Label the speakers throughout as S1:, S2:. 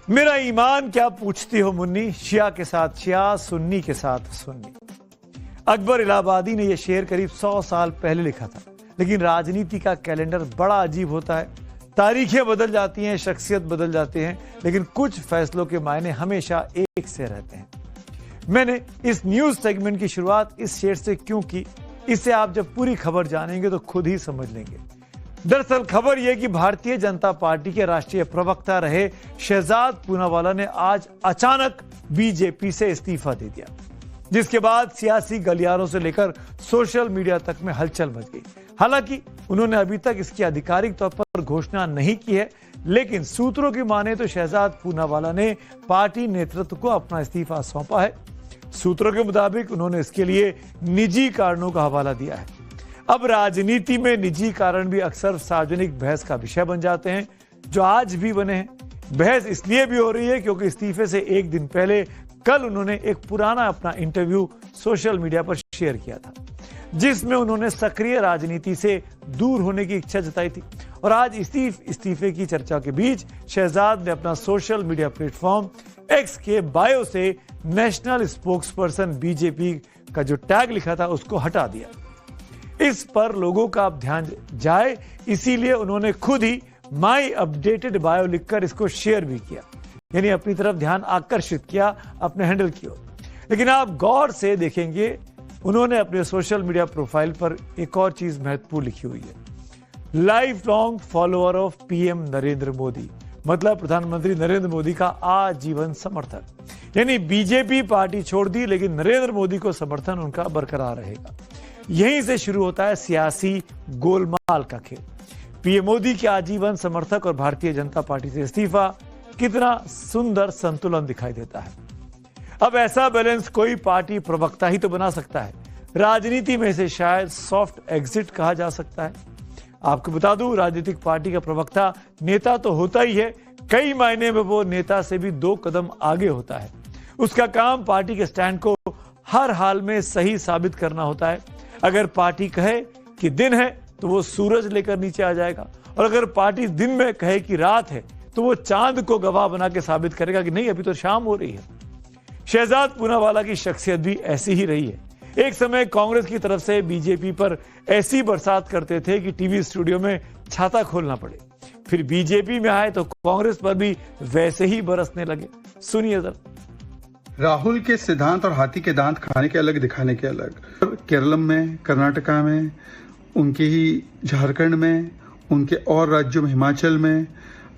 S1: मेरा ईमान क्या पूछती हो मुन्नी, शिया के साथ शिया, सुन्नी के साथ सुन्नी। अकबर इलाहाबादी ने यह शेर करीब 100 साल पहले लिखा था। लेकिन राजनीति का कैलेंडर बड़ा अजीब होता है। तारीखें बदल जाती हैं, शख्सियत बदल जाते हैं, लेकिन कुछ फैसलों के मायने हमेशा एक से रहते हैं। मैंने इस न्यूज सेगमेंट की शुरुआत इस शेर से क्यों की, इसे आप जब पूरी खबर जानेंगे तो खुद ही समझ लेंगे। दरअसल खबर यह कि भारतीय जनता पार्टी के राष्ट्रीय प्रवक्ता रहे शहजाद पूनावाला ने आज अचानक बीजेपी से इस्तीफा दे दिया, जिसके बाद सियासी गलियारों से लेकर सोशल मीडिया तक में हलचल मच गई। हालांकि उन्होंने अभी तक इसकी आधिकारिक तौर पर घोषणा नहीं की है, लेकिन सूत्रों की माने तो शहजाद पूनावाला ने पार्टी नेतृत्व को अपना इस्तीफा सौंपा है। सूत्रों के मुताबिक उन्होंने इसके लिए निजी कारणों का हवाला दिया है। अब राजनीति में निजी कारण भी अक्सर सार्वजनिक बहस का विषय बन जाते हैं, जो आज भी बने हैं। बहस इसलिए भी हो रही है क्योंकि इस्तीफे से एक दिन पहले कल उन्होंने एक पुराना अपना इंटरव्यू सोशल मीडिया पर शेयर किया था, जिसमें उन्होंने सक्रिय राजनीति से दूर होने की इच्छा जताई थी। और आज इस्तीफे की चर्चा के बीच शहजाद ने अपना सोशल मीडिया प्लेटफॉर्म एक्स के बायो से नेशनल स्पोक्सपर्सन बीजेपी का जो टैग लिखा था उसको हटा दिया। इस पर लोगों का अब ध्यान जाए, इसीलिए उन्होंने खुद ही माई अपडेटेड बायो लिखकर इसको शेयर भी किया, यानी अपनी तरफ ध्यान आकर्षित किया अपने हैंडल की ओर। लेकिन आप गौर से देखेंगे उन्होंने अपने सोशल मीडिया प्रोफाइल पर एक और चीज महत्वपूर्ण लिखी हुई है, life long follower of PM Narendra Modi, मतलब प्रधानमंत्री नरेंद्र मोदी का आजीवन समर्थक। यानी बीजेपी पार्टी छोड़ दी, लेकिन नरेंद्र मोदी को समर्थन उनका बरकरार रहेगा। यहीं से शुरू होता है सियासी गोलमाल का खेल। पीएम मोदी के आजीवन समर्थक और भारतीय जनता पार्टी से इस्तीफा, कितना सुंदर संतुलन दिखाई देता है। अब ऐसा बैलेंस कोई पार्टी प्रवक्ता ही तो बना सकता है। राजनीति में इसे शायद सॉफ्ट एग्जिट कहा जा सकता है। आपको बता दूं, राजनीतिक पार्टी का प्रवक्ता नेता तो होता ही है, कई मायने में वो नेता से भी 2 कदम आगे होता है। उसका काम पार्टी के स्टैंड को हर हाल में सही साबित करना होता है। अगर पार्टी कहे कि दिन है तो वो सूरज लेकर नीचे आ जाएगा, और अगर पार्टी दिन में कहे कि रात है तो वो चांद को गवाह बना के साबित करेगा कि नहीं अभी तो शाम हो रही है। शहजाद पूनावाला की शख्सियत भी ऐसी ही रही है। एक समय कांग्रेस की तरफ से बीजेपी पर ऐसी बरसात करते थे कि टीवी स्टूडियो में छाता खोलना पड़े। फिर बीजेपी में आए तो कांग्रेस पर भी वैसे ही बरसने लगे। सुनिए जरा।
S2: राहुल के सिद्धांत और हाथी के दांत खाने के अलग, दिखाने के अलग। केरलम में, कर्नाटका में, उनके ही झारखंड में, उनके और राज्यों में, हिमाचल में,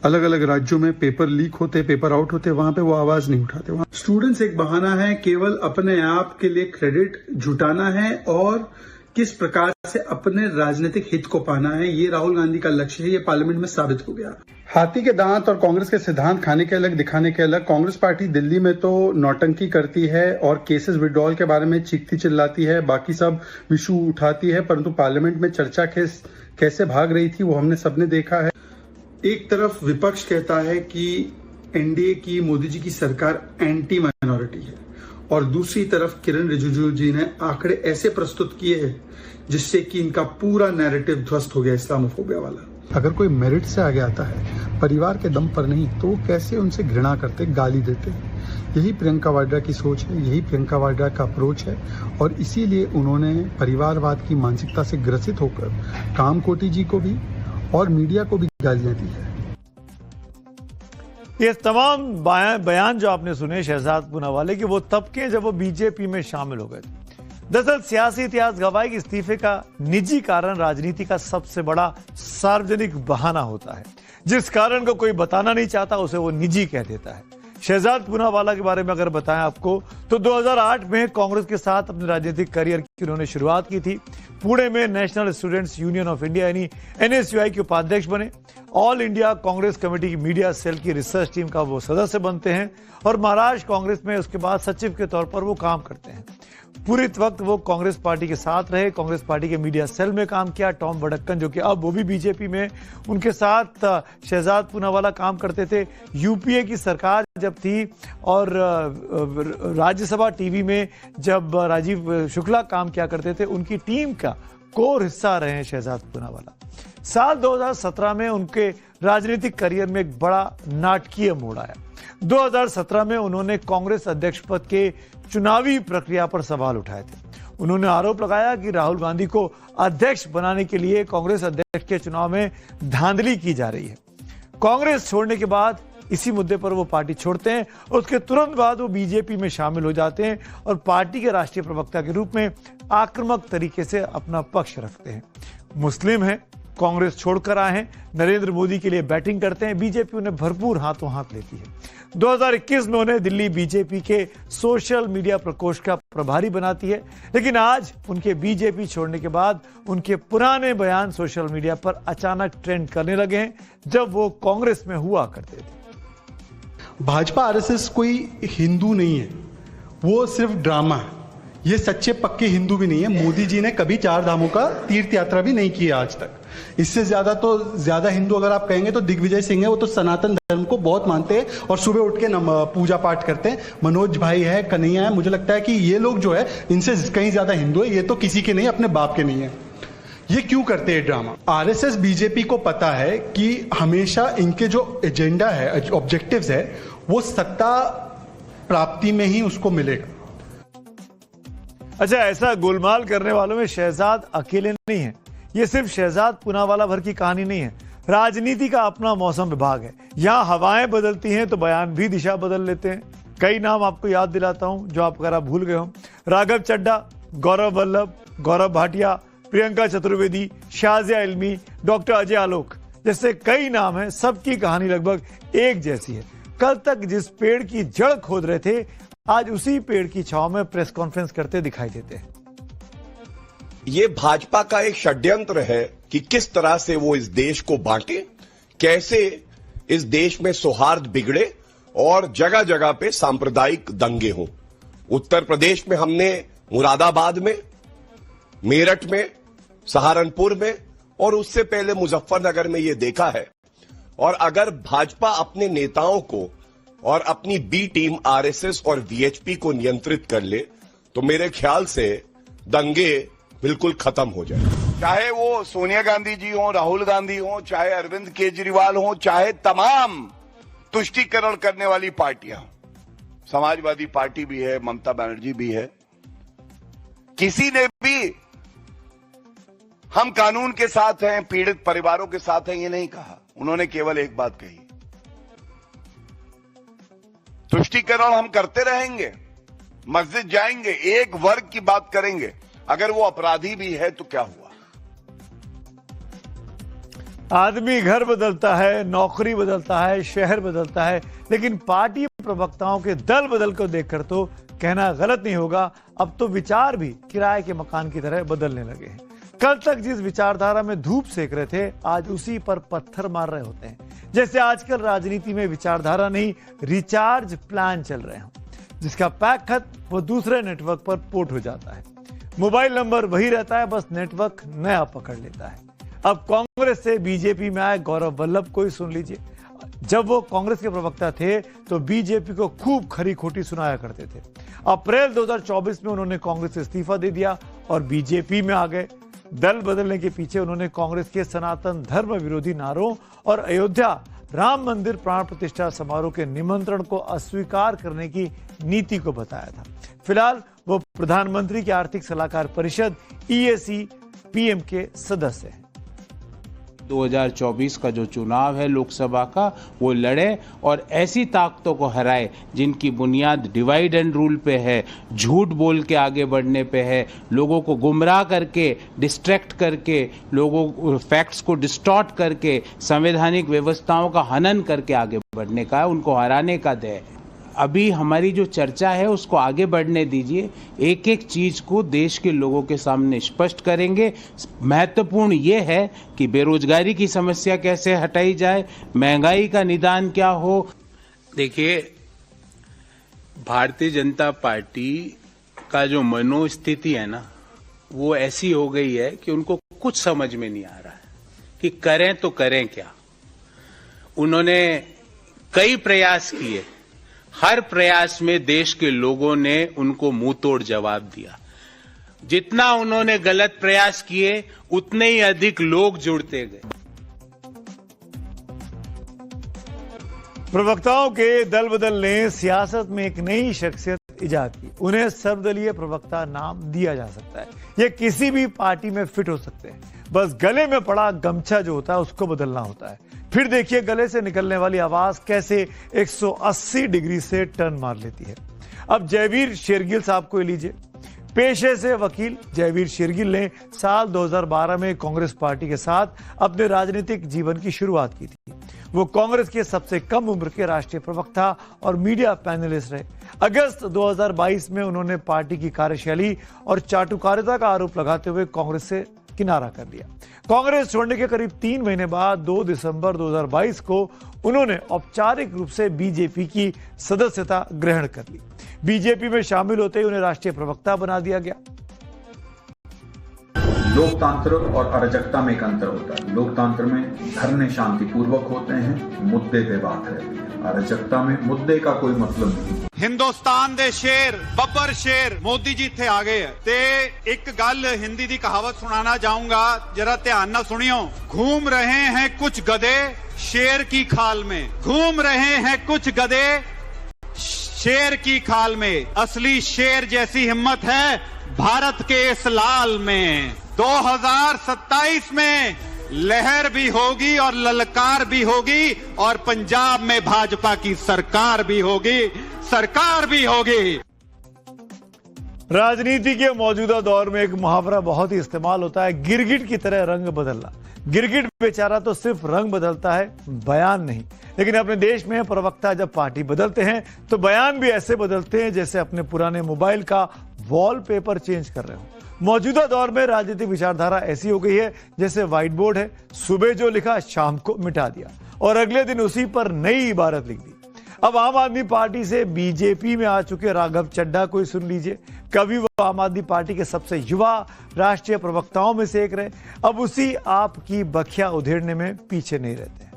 S2: अलग अलग राज्यों में पेपर लीक होते, पेपर आउट होते, वहां पे वो आवाज नहीं उठाते। वहां स्टूडेंट्स एक बहाना है, केवल अपने आप के लिए क्रेडिट जुटाना है और किस प्रकार से अपने राजनीतिक हित को पाना है, ये राहुल गांधी का लक्ष्य है। ये पार्लियामेंट में साबित हो गया। हाथी के दांत और कांग्रेस के सिद्धांत खाने के अलग, दिखाने के अलग। कांग्रेस पार्टी दिल्ली में तो नौटंकी करती है और केसेस विड्रॉल के बारे में चीखती चिल्लाती है, बाकी सब इशू उठाती है, परंतु पार्लियामेंट में चर्चा कैसे भाग रही थी वो हमने सबने देखा है। एक तरफ विपक्ष कहता है कि एनडीए की, मोदी जी की सरकार एंटी माइनॉरिटी है, और दूसरी तरफ किरण रिजिजू जी ने आंकड़े ऐसे प्रस्तुत किए हैं जिससे कि इनका पूरा नैरेटिव ध्वस्त हो गया इस्लामोफोबिया वाला। अगर कोई मेरिट से आगे आता है, परिवार के दम पर नहीं, तो कैसे उनसे घृणा करते, गाली देते। यही प्रियंका वाड्रा की सोच है, यही प्रियंका वाड्रा का अप्रोच है, और इसीलिए उन्होंने परिवारवाद की मानसिकता से ग्रसित होकर कामकोटी जी को भी और मीडिया को भी गालियां दी है।
S1: ये तमाम बयान जो आपने सुने शहजाद पूनावाला के, वो तब के जब वो बीजेपी में शामिल हो गए थे। दरअसल सियासी इतिहास गवाह कि इस्तीफे का निजी कारण राजनीति का सबसे बड़ा सार्वजनिक बहाना होता है। जिस कारण को कोई बताना नहीं चाहता उसे वो निजी कह देता है। शहजाद पूनावाला के बारे में अगर बताएं आपको, तो 2008 में कांग्रेस के साथ अपने राजनीतिक करियर की उन्होंने शुरुआत की थी। पुणे में national students union of India यानी एनएसयूआई के उपाध्यक्ष बने। ऑल इंडिया कांग्रेस कमेटी की मीडिया सेल की रिसर्च टीम का वो सदस्य बनते हैं, और महाराष्ट्र कांग्रेस में उसके बाद सचिव के तौर पर वो काम करते हैं। पूरे वक्त वो कांग्रेस पार्टी के साथ रहे, कांग्रेस पार्टी के मीडिया सेल में काम किया। टॉम वडक्कन जो कि अब वो भी बीजेपी में, उनके साथ शहजाद पूनावाला काम करते थे। यूपीए की सरकार जब थी और राज्यसभा टीवी में जब राजीव शुक्ला काम किया करते थे, उनकी टीम का कोर हिस्सा रहे हैं शहजाद पूनावाला। साल 2017 में उनके राजनीतिक करियर में एक बड़ा नाटकीय मोड़ आया। 2017 में उन्होंने कांग्रेस अध्यक्ष पद के चुनावी प्रक्रिया पर सवाल उठाए थे। उन्होंने आरोप लगाया कि राहुल गांधी को अध्यक्ष बनाने के लिए कांग्रेस अध्यक्ष के चुनाव में धांधली की जा रही है। कांग्रेस छोड़ने के बाद इसी मुद्दे पर वो पार्टी छोड़ते हैं। उसके तुरंत बाद वो बीजेपी में शामिल हो जाते हैं और पार्टी के राष्ट्रीय प्रवक्ता के रूप में आक्रामक तरीके से अपना पक्ष रखते हैं। मुस्लिम हैं, कांग्रेस छोड़कर आए हैं, नरेंद्र मोदी के लिए बैटिंग करते हैं, बीजेपी उन्हें भरपूर हाथों हाथ लेती है। 2021 में उन्हें दिल्ली बीजेपी के सोशल मीडिया प्रकोष्ठ का प्रभारी बनाती है, लेकिन आज उनके बीजेपी छोड़ने के बाद उनके पुराने बयान सोशल मीडिया पर अचानक ट्रेंड करने लगे हैं, जब वो कांग्रेस में हुआ करते थे।
S3: भाजपा आरएसएस कोई हिंदू नहीं है, वो सिर्फ ड्रामा है। ये सच्चे पक्के हिंदू भी नहीं है। मोदी जी ने कभी 4 धामों का तीर्थ यात्रा भी नहीं की आज तक। इससे ज्यादा हिंदू अगर आप कहेंगे तो दिग्विजय सिंह है, वो तो सनातन धर्म को बहुत मानते हैं और सुबह उठ के पूजा पाठ करते हैं। मनोज भाई है, कन्हैया है, मुझे लगता है कि ये लोग जो है इनसे कहीं ज्यादा हिंदू है। ये तो किसी के नहीं, अपने बाप के नहीं है। ये क्यों करते हैं ड्रामा? आरएसएस बीजेपी को पता है कि हमेशा इनके जो एजेंडा है, ऑब्जेक्टिव्स है, वो सत्ता प्राप्ति में ही उसको मिलेगा।
S1: अच्छा, ऐसा गोलमाल करने वालों में शहजाद अकेले नहीं है। ये सिर्फ शहजाद पूनावाला भर की कहानी नहीं है। राजनीति का अपना मौसम विभाग है। यहाँ हवाएं बदलती हैं तो बयान भी दिशा बदल लेते हैं। कई नाम आपको याद दिलाता हूं जो आप अगर आप भूल गए हो। राघव चड्ढा, गौरव वल्लभ, गौरव भाटिया, प्रियंका चतुर्वेदी, शाजिया इल्मी, डॉक्टर अजय आलोक जैसे कई नाम हैं। सबकी कहानी लगभग एक जैसी है। कल तक जिस पेड़ की जड़ खोद रहे थे, आज उसी पेड़ की छांव में प्रेस कॉन्फ्रेंस करते दिखाई देते हैं।
S4: ये भाजपा का एक षड्यंत्र है कि किस तरह से वो इस देश को बांटे, कैसे इस देश में सौहार्द बिगड़े और जगह जगह पे सांप्रदायिक दंगे हों। उत्तर प्रदेश में हमने मुरादाबाद में, मेरठ में, सहारनपुर में और उससे पहले मुजफ्फरनगर में ये देखा है। और अगर भाजपा अपने नेताओं को और अपनी बी टीम आरएसएस और वीएचपी को नियंत्रित कर ले तो मेरे ख्याल से दंगे बिल्कुल खत्म हो जाए।
S5: चाहे वो सोनिया गांधी जी हो, राहुल गांधी हो, चाहे अरविंद केजरीवाल हो, चाहे तमाम तुष्टीकरण करने वाली पार्टियां, समाजवादी पार्टी भी है, ममता बनर्जी भी है, किसी ने भी हम कानून के साथ हैं, पीड़ित परिवारों के साथ हैं, ये नहीं कहा। उन्होंने केवल एक बात कही, तुष्टीकरण हम करते रहेंगे, मस्जिद जाएंगे, एक वर्ग की बात करेंगे, अगर वो अपराधी भी है तो क्या हुआ।
S1: आदमी घर बदलता है, नौकरी बदलता है, शहर बदलता है, लेकिन पार्टी प्रवक्ताओं के दल बदल को देखकर तो कहना गलत नहीं होगा, अब तो विचार भी किराए के मकान की तरह बदलने लगे हैं। कल तक जिस विचारधारा में धूप सेक रहे थे, आज उसी पर पत्थर मार रहे होते हैं। जैसे आजकल राजनीति में विचारधारा नहीं, रिचार्ज प्लान चल रहे हैं, जिसका पैक खत वो दूसरे नेटवर्क पर पोर्ट हो जाता है। मोबाइल नंबर वही रहता है, बस नेटवर्क नया पकड़ लेता है। अब कांग्रेस से बीजेपी में आए गौरव वल्लभ को ही सुन लीजिए। जब वो कांग्रेस के प्रवक्ता थे तो बीजेपी को खूब खरी खोटी सुनाया करते थे। अप्रैल 2024 में उन्होंने कांग्रेस से इस्तीफा दे दिया और बीजेपी में आ गए। दल बदलने के पीछे उन्होंने कांग्रेस के सनातन धर्म विरोधी नारों और अयोध्या राम मंदिर प्राण प्रतिष्ठा समारोह के निमंत्रण को अस्वीकार करने की नीति को बताया था। फिलहाल वो प्रधानमंत्री की आर्थिक सलाहकार परिषद EAC PM के सदस्य हैं।
S6: 2024 का जो चुनाव है लोकसभा का, वो लड़े और ऐसी ताकतों को हराए जिनकी बुनियाद डिवाइड एंड रूल पे है, झूठ बोल के आगे बढ़ने पे है, लोगों को गुमराह करके, डिस्ट्रैक्ट करके, लोगों फैक्ट्स को डिस्टॉर्ट करके, संवैधानिक व्यवस्थाओं का हनन करके आगे बढ़ने का है, उनको हराने का दे। अभी हमारी जो चर्चा है उसको आगे बढ़ने दीजिए, एक एक चीज को देश के लोगों के सामने स्पष्ट करेंगे। महत्वपूर्ण ये है कि बेरोजगारी की समस्या कैसे हटाई जाए, महंगाई का निदान क्या हो। देखिए, भारतीय जनता पार्टी का जो मनोस्थिति है ना, वो ऐसी हो गई है कि उनको कुछ समझ में नहीं आ रहा है कि करें तो करें क्या। उन्होंने कई प्रयास किए, हर प्रयास में देश के लोगों ने उनको मुंह तोड़ जवाब दिया। जितना उन्होंने गलत प्रयास किए, उतने ही अधिक लोग जुड़ते गए।
S1: प्रवक्ताओं के दल बदल ने सियासत में एक नई शख्सियत इजाद की। उन्हें सर्वदलीय प्रवक्ता नाम दिया जा सकता है। ये किसी भी पार्टी में फिट हो सकते हैं, बस गले में पड़ा गमछा जो होता है उसको बदलना होता है। फिर देखिए गले से निकलने वाली आवाज कैसे 180 डिग्री से टर्न मार लेती है। अब जयवीर शेरगिल साहब को लीजिए। पेशे से वकील जयवीर शेरगिल ने साल 2012 में कांग्रेस पार्टी के साथ अपने राजनीतिक जीवन की शुरुआत की थी। वो कांग्रेस के सबसे कम उम्र के राष्ट्रीय प्रवक्ता और मीडिया पैनलिस्ट रहे। अगस्त 2022 में उन्होंने पार्टी की कार्यशैली और चाटुकारिता का आरोप लगाते हुए कांग्रेस से किनारा कर लिया। कांग्रेस छोड़ने के करीब 3 महीने बाद 2 दिसंबर 2022 को उन्होंने औपचारिक रूप से बीजेपी की सदस्यता ग्रहण कर ली। बीजेपी में शामिल होते ही उन्हें राष्ट्रीय प्रवक्ता बना दिया गया।
S7: लोकतंत्र और अराजकता में एक अंतर होता है। लोकतंत्र में धरने शांतिपूर्वक होते हैं, मुद्दे पे बात है। अराजकता में मुद्दे का कोई मतलब नहीं।
S8: हिंदुस्तान दे शेर बब्बर शेर मोदी जी थे आ गए ते एक गल हिंदी दी कहावत सुनाना चाहूंगा, जरा ध्यान ना सुनियो। घूम रहे हैं कुछ गधे शेर की खाल में, घूम रहे हैं कुछ गधे शेर की खाल में, असली शेर जैसी हिम्मत है भारत के इस लाल में। 2027 में लहर भी होगी और ललकार भी होगी और पंजाब में भाजपा की सरकार भी होगी, सरकार भी होगी।
S1: राजनीति के मौजूदा दौर में एक मुहावरा बहुत ही इस्तेमाल होता है, गिरगिट की तरह रंग बदलना। गिरगिट बेचारा तो सिर्फ रंग बदलता है, बयान नहीं। लेकिन अपने देश में प्रवक्ता जब पार्टी बदलते हैं तो बयान भी ऐसे बदलते हैं जैसे अपने पुराने मोबाइल का वॉलपेपर चेंज कर रहे हो। मौजूदा दौर में राजनीतिक विचारधारा ऐसी हो गई है जैसे व्हाइट बोर्ड है, सुबह जो लिखा शाम को मिटा दिया और अगले दिन उसी पर नई इबारत लिख दी। अब आम आदमी पार्टी से बीजेपी में आ चुके राघव चड्ढा को ही सुन लीजिए। कभी वो आम आदमी पार्टी के सबसे युवा राष्ट्रीय प्रवक्ताओं में से एक रहे, अब उसी आपकी बखिया उधेड़ने में पीछे नहीं रहते हैं।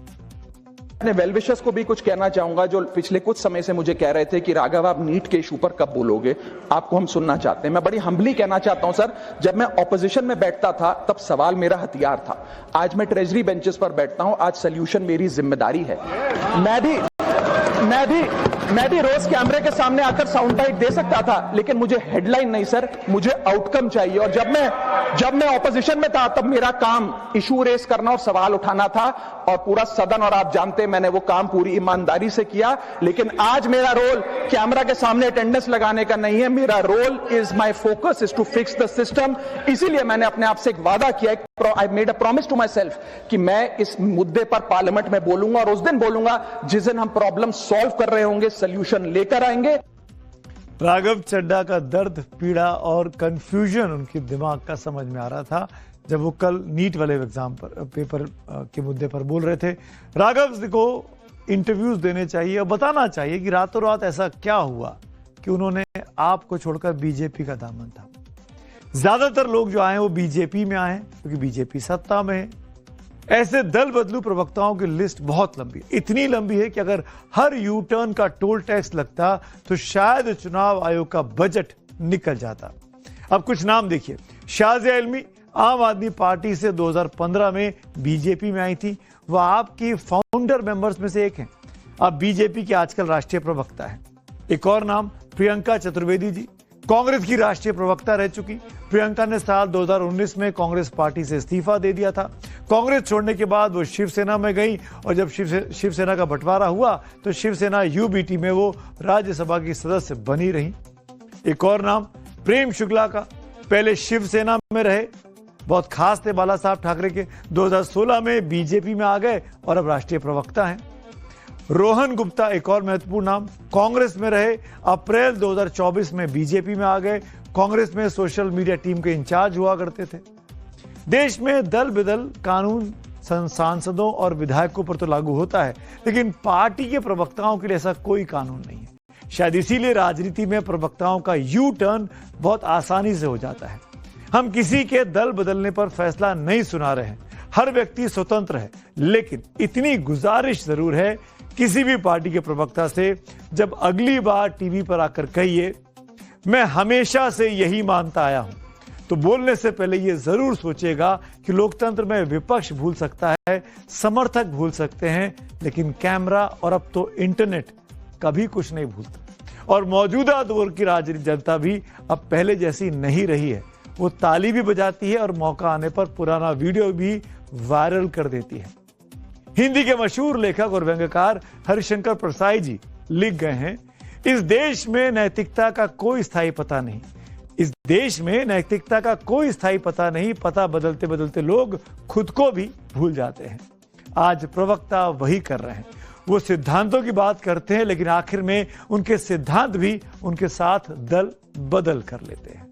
S9: मैं वेलविशर्स को भी कुछ कहना चाहूंगा जो पिछले कुछ समय से मुझे कह रहे थे कि राघव आप नीट के इशू पर कब बोलोगे, आपको हम सुनना चाहते हैं। मैं बड़ी हम्बली कहना चाहता हूं सर, जब मैं ऑपोजिशन में बैठता था तब सवाल मेरा हथियार था। आज मैं ट्रेजरी बेंचेस पर बैठता हूं, आज सोल्यूशन मेरी जिम्मेदारी है। मैं भी रोज कैमरे के सामने आकर साउंड बाइट दे सकता था, लेकिन मुझे हेडलाइन नहीं सर, मुझे आउटकम चाहिए। और जब मैं ऑपोजिशन में था तब मेरा काम इशू रेस करना और सवाल उठाना था और पूरा सदन, और आप जानते हैं मैंने वो काम पूरी ईमानदारी से किया। लेकिन आज मेरा रोल कैमरा के सामने अटेंडेंस लगाने का नहीं है, मेरा role is my focus is to fix the system. इसीलिए मैंने अपने आप से एक वादा किया, I made a promise to myself कि मैं इस मुद्दे पर पार्लियामेंट में बोलूंगा और उस दिन बोलूंगा जिस दिन हम प्रॉब्लम सॉल्व कर रहे होंगे, सोल्यूशन लेकर आएंगे।
S1: राघव चड्ढा का दर्द, पीड़ा और कंफ्यूजन उनके दिमाग का समझ में आ रहा था जब वो कल नीट वाले एग्जाम पर पेपर के मुद्दे पर बोल रहे थे। राघव को इंटरव्यूज देने चाहिए और बताना चाहिए कि रातों रात ऐसा क्या हुआ कि उन्होंने आपको छोड़कर बीजेपी का दामन थामा। ज्यादातर लोग जो आए वो बीजेपी में आए क्योंकि बीजेपी सत्ता में है। ऐसे दल बदलू प्रवक्ताओं की लिस्ट बहुत लंबी है, इतनी लंबी है कि अगर हर यू टर्न का टोल टैक्स लगता तो शायद चुनाव आयोग का बजट निकल जाता। अब कुछ नाम देखिए। शाजिया इल्मी आम आदमी पार्टी से 2015 में बीजेपी में आई थी, वह आपकी फाउंडर मेंबर्स में से एक हैं। अब बीजेपी के आजकल राष्ट्रीय प्रवक्ता है। एक और नाम प्रियंका चतुर्वेदी जी, कांग्रेस की राष्ट्रीय प्रवक्ता रह चुकी। प्रियंका ने साल 2019 में कांग्रेस पार्टी से इस्तीफा दे दिया था। कांग्रेस छोड़ने के बाद वो शिवसेना में गई और जब शिवसेना का बंटवारा हुआ तो शिवसेना यूबीटी में वो राज्यसभा की सदस्य बनी रही। एक और नाम प्रेम शुक्ला का, पहले शिवसेना में रहे, बहुत खास थे बाला साहब ठाकरे के। 2016 में बीजेपी में आ गए और अब राष्ट्रीय प्रवक्ता हैं। रोहन गुप्ता एक और महत्वपूर्ण नाम, कांग्रेस में रहे, अप्रैल 2024 में बीजेपी में आ गए। कांग्रेस में सोशल मीडिया टीम के इंचार्ज हुआ करते थे। देश में दल बदल कानून सांसदों और विधायकों पर तो लागू होता है, लेकिन पार्टी के प्रवक्ताओं के लिए ऐसा कोई कानून नहीं है। शायद इसीलिए राजनीति में प्रवक्ताओं का यू टर्न बहुत आसानी से हो जाता है। हम किसी के दल बदलने पर फैसला नहीं सुना रहे हैं, हर व्यक्ति स्वतंत्र है, लेकिन इतनी गुजारिश जरूर है किसी भी पार्टी के प्रवक्ता से, जब अगली बार टीवी पर आकर कहिए मैं हमेशा से यही मानता आया हूं, तो बोलने से पहले ये जरूर सोचेगा कि लोकतंत्र में विपक्ष भूल सकता है, समर्थक भूल सकते हैं, लेकिन कैमरा और अब तो इंटरनेट कभी कुछ नहीं भूलता। और मौजूदा दौर की राजनीतिक जनता भी अब पहले जैसी नहीं रही है। वो ताली भी बजाती है और मौका आने पर पुराना वीडियो भी वायरल कर देती है। हिंदी के मशहूर लेखक और व्यंग्यकार हरिशंकर प्रसाई जी लिख गए हैं, इस देश में नैतिकता का कोई स्थायी पता नहीं। इस देश में नैतिकता का कोई स्थायी पता नहीं। पता बदलते बदलते लोग खुद को भी भूल जाते हैं। आज प्रवक्ता वही कर रहे हैं। वो सिद्धांतों की बात करते हैं, लेकिन आखिर में उनके सिद्धांत भी उनके साथ दल बदल कर लेते हैं।